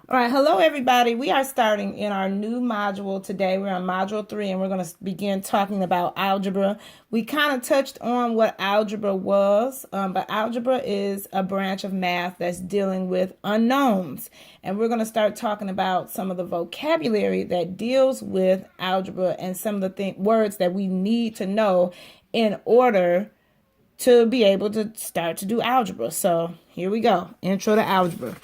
All right, hello everybody. We are starting in our new module today. We're on module 3 and we're going to begin talking about algebra. We kind of touched on what algebra was, but algebra is a branch of math that's dealing with unknowns. And we're going to start talking about some of the vocabulary that deals with algebra and some of the words that we need to know in order to be able to start to do algebra. So here we go. Intro to algebra.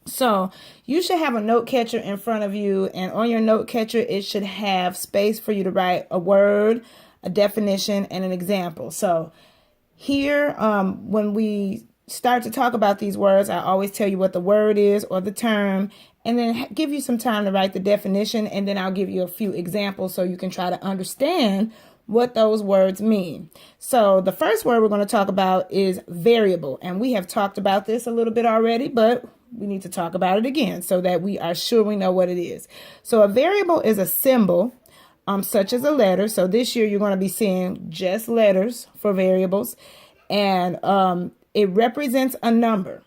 So you should have a note catcher in front of you, and on your note catcher, it should have space for you to write a word, a definition, and an example. So here, when we start to talk about these words, I always tell you what the word is or the term, and then give you some time to write the definition, and then I'll give you a few examples so you can try to understand what those words mean. So the first word we're going to talk about is variable, and we have talked about this a little bit already, but we need to talk about it again so that we are sure we know what it is. So a variable is a symbol, such as a letter. So this year you're going to be seeing just letters for variables, and it represents a number,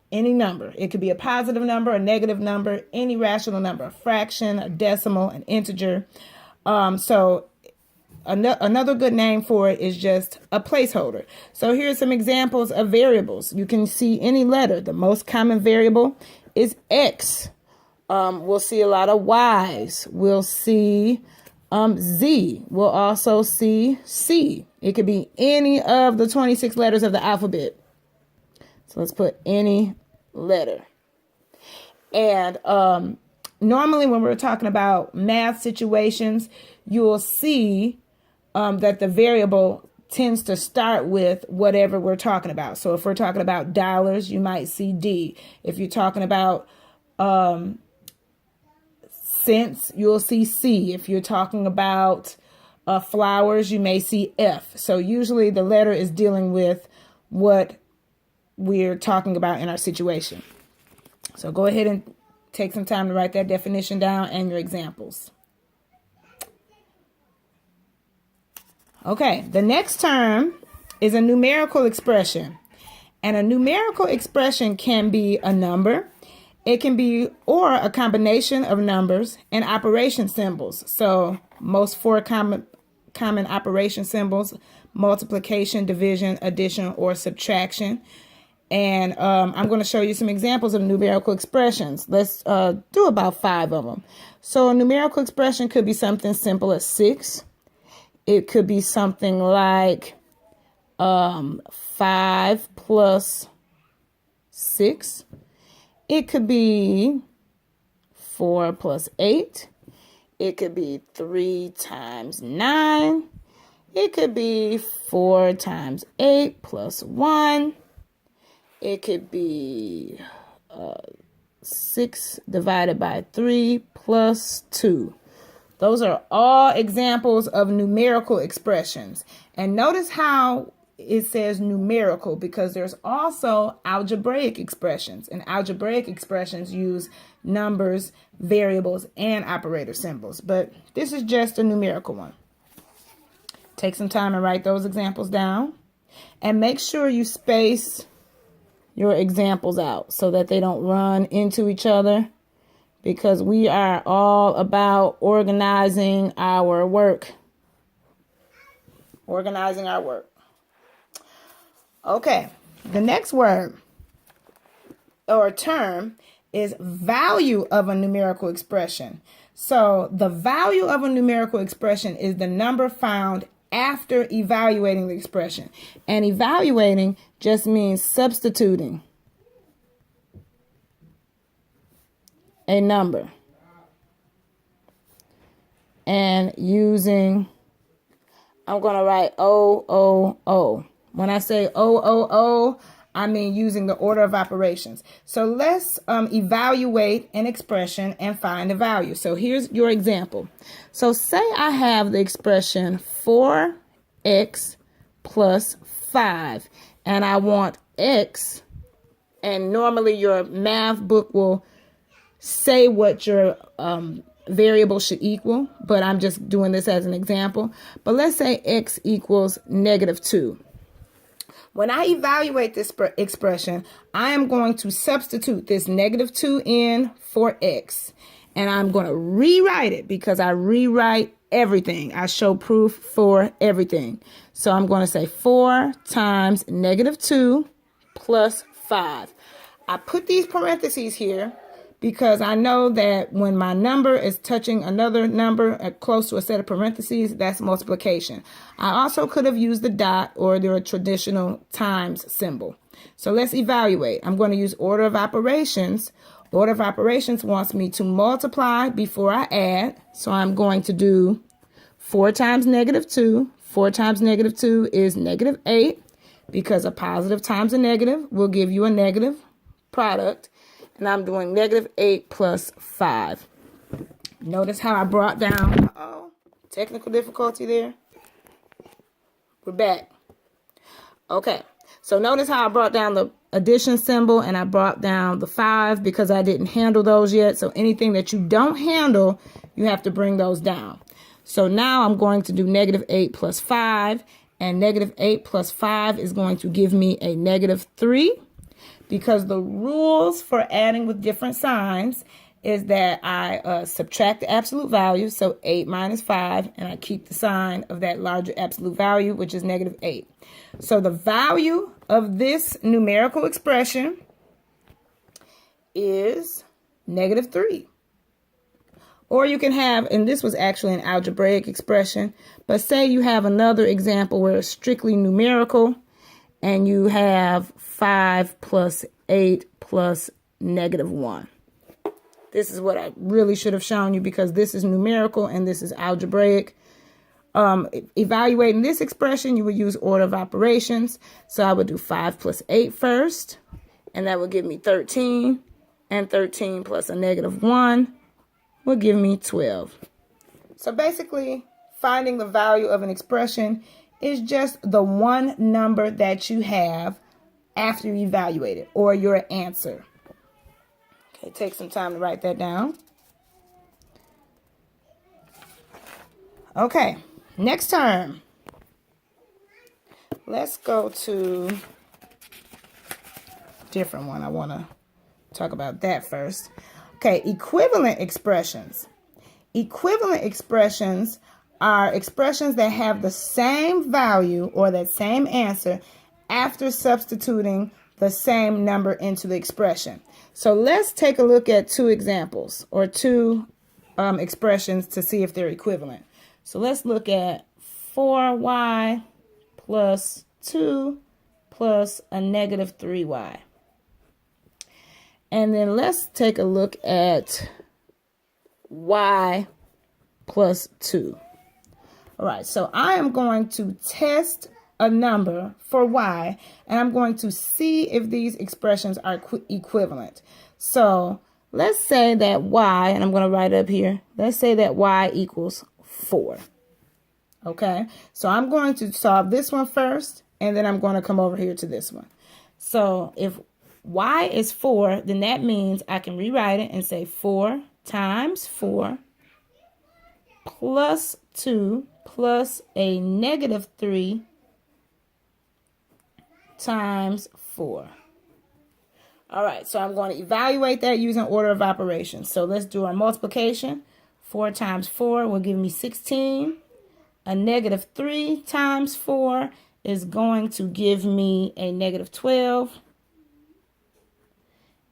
any number. It could be a positive number, a negative number, any rational number, a fraction, a decimal, an integer. Another good name for it is just a placeholder. So here's some examples of variables. You can see any letter. The most common variable is X. We'll see a lot of Y's. We'll see Z. We'll also see C. It could be any of the 26 letters of the alphabet. So let's put any letter. And normally when we're talking about math situations, you'll see that the variable tends to start with whatever we're talking about. So if we're talking about dollars, you might see D. If you're talking about cents, you'll see C. If you're talking about flowers, you may see F. So usually the letter is dealing with what we're talking about in our situation. So go ahead and take some time to write that definition down and your examples. Okay, the next term is a numerical expression. And a numerical expression can be a number. It can be or a combination of numbers and operation symbols. So most four common operation symbols: multiplication, division, addition, or subtraction. And I'm going to show you some examples of numerical expressions. Let's do about 5 of them. So a numerical expression could be something simple as 6. It could be something like 5 plus 6. It could be 4 plus 8. It could be 3 times 9. It could be 4 times 8 plus 1. It could be 6 divided by 3 plus 2. Those are all examples of numerical expressions. And notice how it says numerical, because there's also algebraic expressions. And algebraic expressions use numbers, variables, and operator symbols. But this is just a numerical one. Take some time and write those examples down. And make sure you space your examples out so that they don't run into each other, because we are all about organizing our work. Organizing our work. Okay, the next word or term is value of a numerical expression. So the value of a numerical expression is the number found after evaluating the expression. And evaluating just means substituting a number and using, I'm going to write O. When I say O, I mean using the order of operations. So let's evaluate an expression and find the value. So here's your example. So say I have the expression 4x plus 5, and I want x, and normally your math book will say what your variable should equal, but I'm just doing this as an example. But let's say x equals -2. When I evaluate this expression, I am going to substitute this negative 2 in for x. And I'm going to rewrite it because I rewrite everything. I show proof for everything. So I'm going to say 4 times negative 2 plus 5. I put these parentheses here because I know that when my number is touching another number close to a set of parentheses, that's multiplication. I also could have used the dot or the traditional times symbol. So let's evaluate. I'm going to use order of operations. Order of operations wants me to multiply before I add. So I'm going to do 4 times negative 2. 4 times negative 2 is negative 8 because a positive times a negative will give you a negative product. And I'm doing negative 8 plus 5. Notice how I brought down, technical difficulty there. We're back. Okay, so notice how I brought down the addition symbol and I brought down the 5 because I didn't handle those yet. So anything that you don't handle, you have to bring those down. So now I'm going to do negative 8 plus 5. And negative 8 plus 5 is going to give me a negative 3. Because the rules for adding with different signs is that I subtract the absolute value, so 8 minus 5, and I keep the sign of that larger absolute value, which is negative 8. So the value of this numerical expression is negative 3. Or you can have, and this was actually an algebraic expression, but say you have another example where it's strictly numerical, and you have 5 plus 8 plus negative 1. This is what I really should have shown you because this is numerical and this is algebraic. Evaluating this expression, you would use order of operations. So I would do 5 plus 8 first, and that would give me 13. And 13 plus a negative 1 will give me 12. So basically, finding the value of an expression is just the one number that you have after you evaluate it, or your answer. Okay, take some time to write that down. Okay, next term. Let's go to a different one. I want to talk about that first. Okay, equivalent expressions. Equivalent expressions are expressions that have the same value or that same answer after substituting the same number into the expression. So let's take a look at two examples or two expressions to see if they're equivalent. So let's look at 4y plus 2 plus a negative 3y. And then let's take a look at y plus 2. All right, so I am going to test a number for y, and I'm going to see if these expressions are equivalent. So let's say that y, and I'm going to write it up here, let's say that y equals 4. Okay, so I'm going to solve this one first, and then I'm going to come over here to this one. So if y is 4, then that means I can rewrite it and say 4 times 4 plus 2 plus a negative 3 times 4. All right, so I'm going to evaluate that using order of operations. So let's do our multiplication. 4 times 4 will give me 16. A negative 3 times 4 is going to give me a negative 12.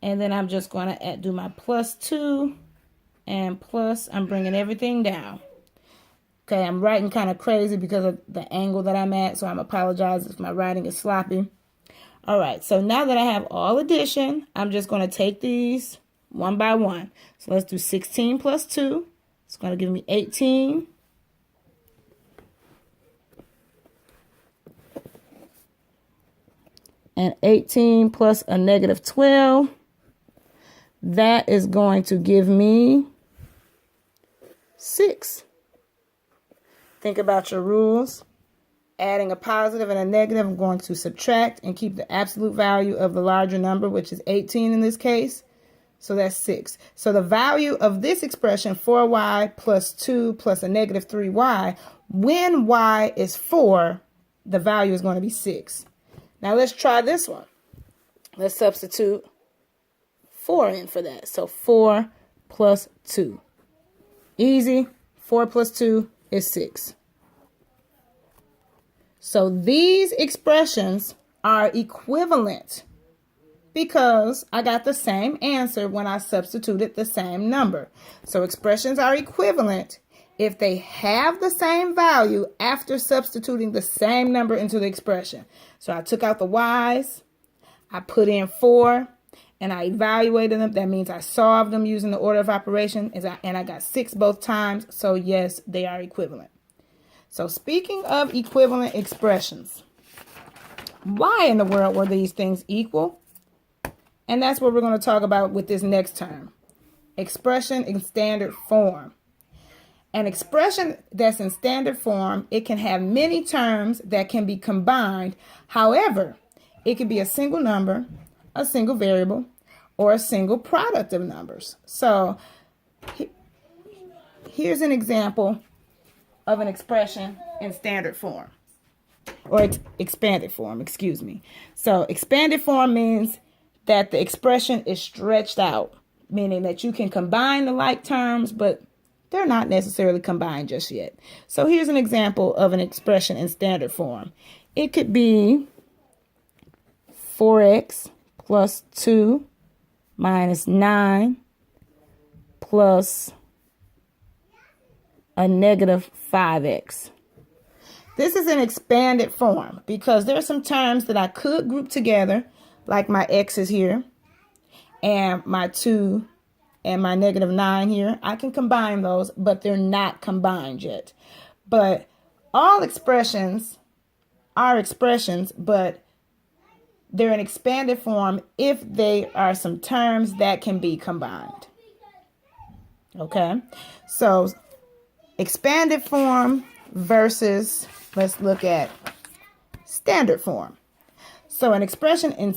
And then I'm just going to do my plus 2 and plus, I'm bringing everything down. Okay, I'm writing kind of crazy because of the angle that I'm at, so I'm apologize if my writing is sloppy. All right, so now that I have all addition, I'm just going to take these one by one. So let's do 16 plus 2. It's going to give me 18. And 18 plus a negative 12. That is going to give me 6. Think about your rules. Adding a positive and a negative, I'm going to subtract and keep the absolute value of the larger number, which is 18 in this case. So that's 6. So the value of this expression, 4y plus 2 plus a negative 3y, when y is 4, the value is going to be 6. Now let's try this one. Let's substitute 4 in for that. So 4 plus 2. Easy. 4 plus 2 is 6. So these expressions are equivalent because I got the same answer when I substituted the same number. So expressions are equivalent if they have the same value after substituting the same number into the expression. So I took out the y's, I put in 4, and I evaluated them. That means I solved them using the order of operation, and I got 6 both times. So yes, they are equivalent. So speaking of equivalent expressions, why in the world were these things equal? And that's what we're going to talk about with this next term. Expression in standard form. An expression that's in standard form, it can have many terms that can be combined. However, it could be a single number, a single variable, or a single product of numbers. So here's an example of an expression in standard form, or expanded form, excuse me. So expanded form means that the expression is stretched out, meaning that you can combine the like terms, but they're not necessarily combined just yet. So here's an example of an expression in standard form. It could be 4x plus 2 minus 9 plus a negative 5x. This is an expanded form because there are some terms that I could group together, like my x's here and my 2 and my negative 9 here. I can combine those, but they're not combined yet. But all expressions are expressions, but they're an expanded form if they are some terms that can be combined. Okay, so expanded form versus, let's look at standard form. So an expression in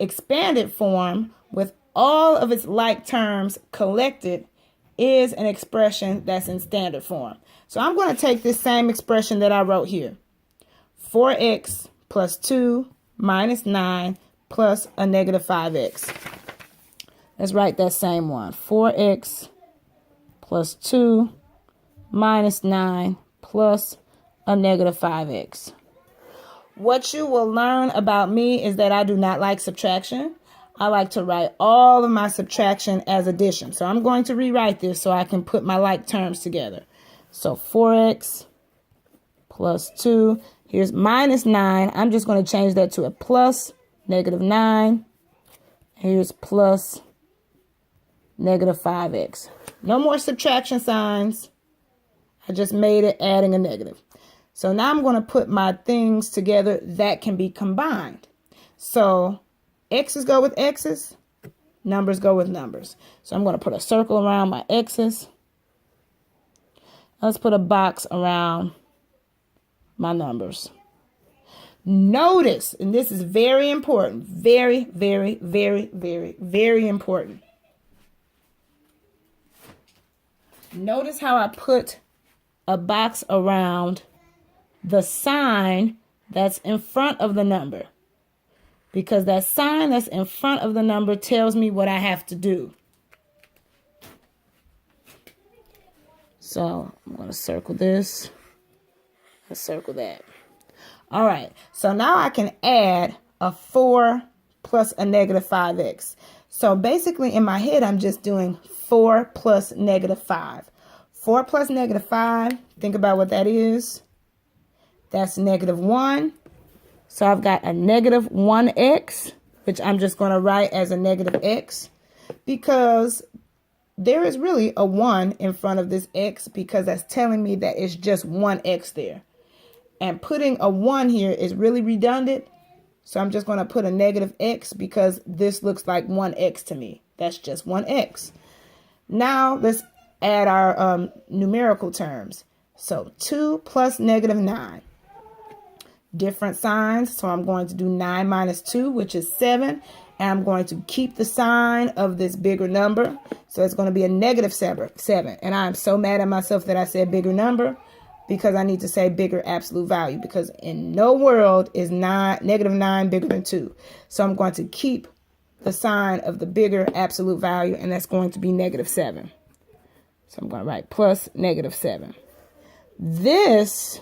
expanded form with all of its like terms collected is an expression that's in standard form. So I'm going to take this same expression that I wrote here. 4x plus 2 minus 9 plus a negative 5x. Let's write that same one. 4x plus 2 minus 9 plus a negative 5x. What you will learn about me is that I do not like subtraction. I like to write all of my subtraction as addition. So I'm going to rewrite this so I can put my like terms together. So 4x plus 2. Here's minus 9. I'm just going to change that to a plus negative 9. Here's plus negative 5x. No more subtraction signs. I just made it adding a negative. So now I'm going to put my things together that can be combined. So x's go with x's, numbers go with numbers. So I'm going to put a circle around my x's. Let's put a box around my numbers. Notice, and this is very important, very, very, very, very, very important. Notice how I put a box around the sign that's in front of the number, because that sign that's in front of the number tells me what I have to do. So I'm going to circle this and circle that. All right, so now I can add a 4 plus a negative 5x. So basically in my head, I'm just doing 4 plus negative 5. 4 plus negative 5, think about what that is. That's negative 1. So I've got a negative 1x, which I'm just going to write as a negative x, because there is really a 1 in front of this x, because that's telling me that it's just one x there. And putting a 1 here is really redundant. So I'm just going to put a negative x because this looks like 1x to me. That's just 1x. Now let's add our numerical terms. So 2 plus negative 9. Different signs. So I'm going to do 9 minus 2, which is 7. And I'm going to keep the sign of this bigger number. So it's going to be a negative 7. And I'm so mad at myself that I said bigger number. because I need to say bigger absolute value, because in no world is negative 9 bigger than 2. So I'm going to keep the sign of the bigger absolute value, and that's going to be negative 7. So I'm going to write plus negative 7. This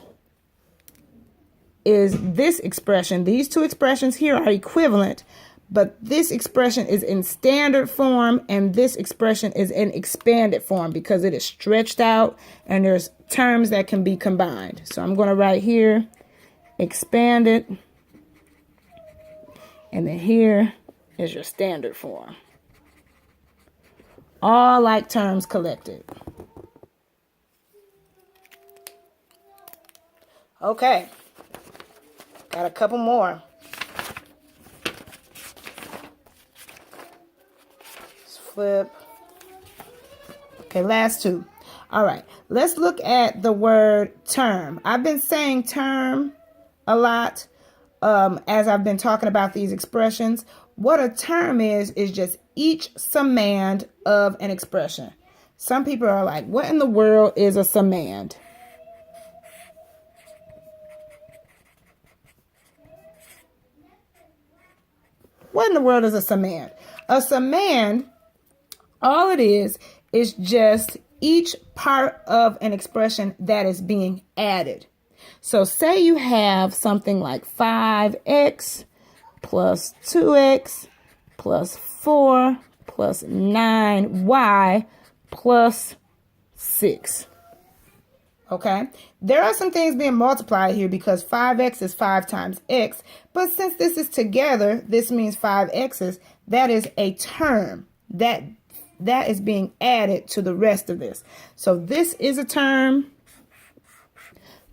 is this expression. These two expressions here are equivalent, but this expression is in standard form and this expression is in expanded form because it is stretched out and there's terms that can be combined. So I'm going to write here expanded, and then here is your standard form. All like terms collected. Okay. Got a couple more. Let's flip. Okay, last two. All right, let's look at the word term. I've been saying term a lot as I've been talking about these expressions. What a term is just each summand of an expression. Some people are like, what in the world is a summand? What in the world is a summand? A summand, all it is just each part of an expression that is being added. So say you have something like 5x plus 2x plus 4 plus 9y plus 6. Okay, there are some things being multiplied here because 5x is 5 times x. But since this is together, this means 5x's. That is a term that is being added to the rest of this. So this is a term.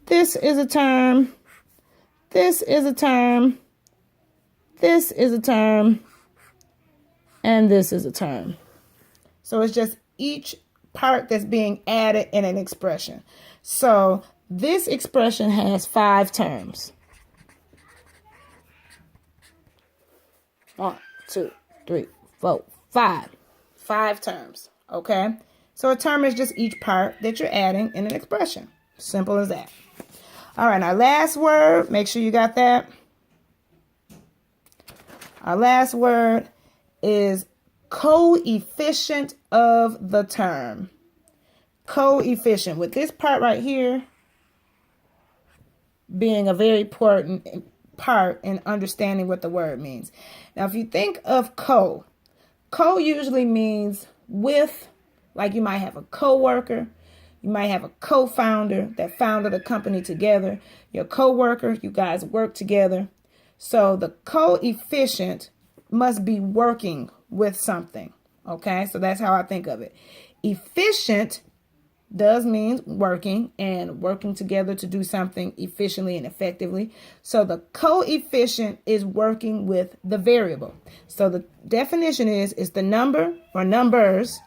This is a term. This is a term. This is a term. And this is a term. So it's just each part that's being added in an expression. So this expression has 5 terms. 1, 2, 3, 4, 5. 5 terms. Okay. So a term is just each part that you're adding in an expression. Simple as that. All right. Our last word. Make sure you got that. Our last word is coefficient of the term. Coefficient, with this part right here being a very important part in understanding what the word means. Now, if you think of co usually means with, like you might have a co-worker, you might have a co-founder that founded a company together. Your co-worker, you guys work together. So the coefficient must be working with something. Okay, so that's how I think of it. Efficient does mean working and working together to do something efficiently and effectively. So the coefficient is working with the variable. So the definition is the number or numbers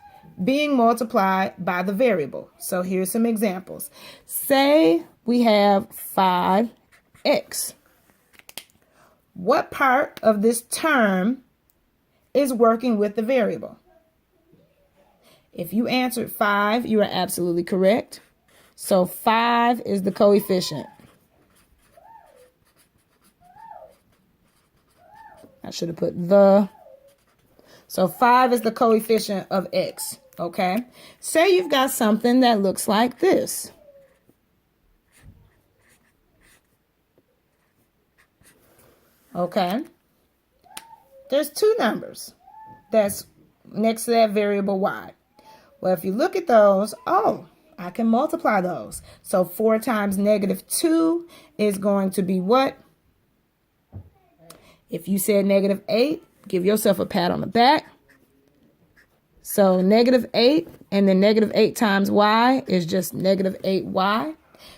being multiplied by the variable. So here's some examples. Say we have 5x. What part of this term is working with the variable? If you answered 5, you are absolutely correct. So 5 is the coefficient. I should have put the. So 5 is the coefficient of x. Okay. Say you've got something that looks like this. Okay. There's 2 numbers that's next to that variable y. Well, if you look at those, I can multiply those. So 4 times negative 2 is going to be what? If you said negative 8, give yourself a pat on the back. So negative 8 and then negative 8 times y is just negative 8y.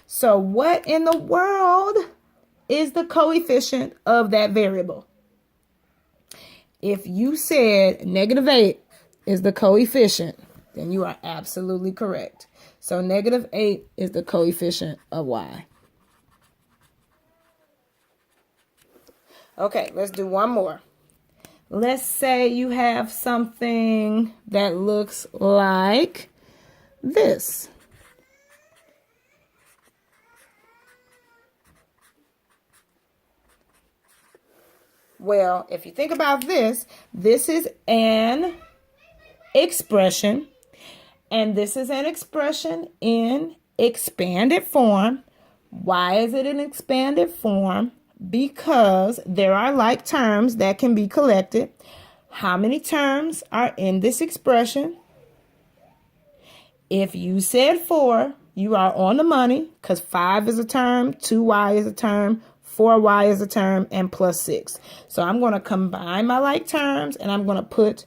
So what in the world is the coefficient of that variable? If you said negative 8 is the coefficient, then you are absolutely correct. So negative 8 is the coefficient of y. Okay, let's do one more. Let's say you have something that looks like this. Well, if you think about this, this is an expression, and this is an expression in expanded form. Why is it in expanded form? Because there are like terms that can be collected. How many terms are in this expression? If you said 4, you are on the money, because 5 is a term, 2y is a term, 4y is a term, and plus 6. So I'm going to combine my like terms, and I'm going to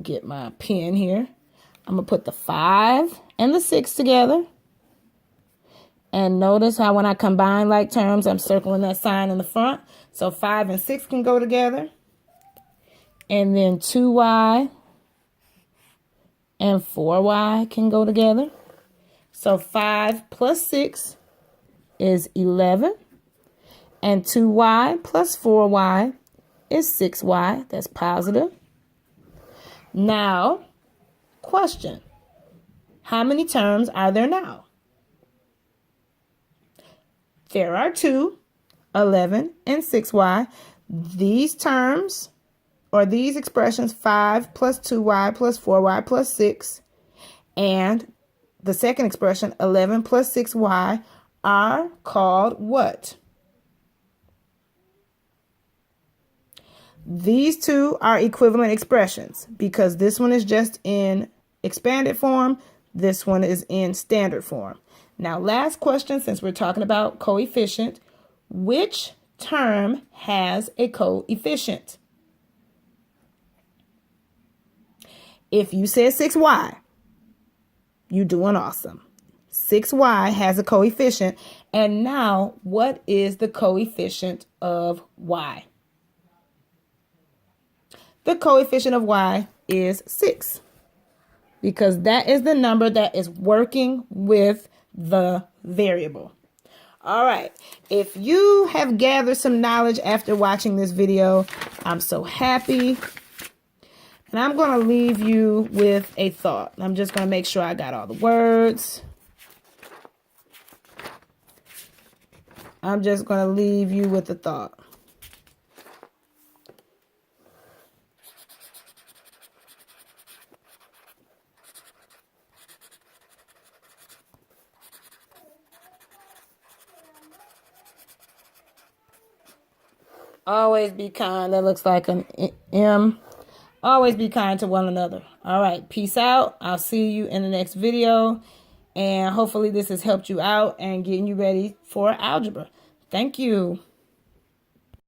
get my pen here. I'm going to put the 5 and the 6 together. And notice how when I combine like terms, I'm circling that sign in the front. So 5 and 6 can go together. And then 2y and 4y can go together. So 5 plus 6 is 11. And 2y plus 4y is 6y. That's positive. Now, question. How many terms are there now? There are 2, 11, and 6y. These terms, or these expressions, 5 plus 2y plus 4y plus 6, and the second expression, 11 plus 6y, are called what? These two are equivalent expressions because this one is just in expanded form. This one is in standard form. Now, last question, since we're talking about coefficient, which term has a coefficient? If you said 6y, you're doing awesome. 6y has a coefficient. And now, what is the coefficient of y? The coefficient of y is 6 because that is the number that is working with the variable. All right. If you have gathered some knowledge after watching this video, I'm so happy. And I'm going to leave you with a thought. I'm just going to make sure I got all the words. I'm just going to leave you with a thought. Always be kind. That looks like an M. Always be kind to one another. All right. Peace out. I'll see you in the next video. And hopefully this has helped you out and getting you ready for algebra. Thank you.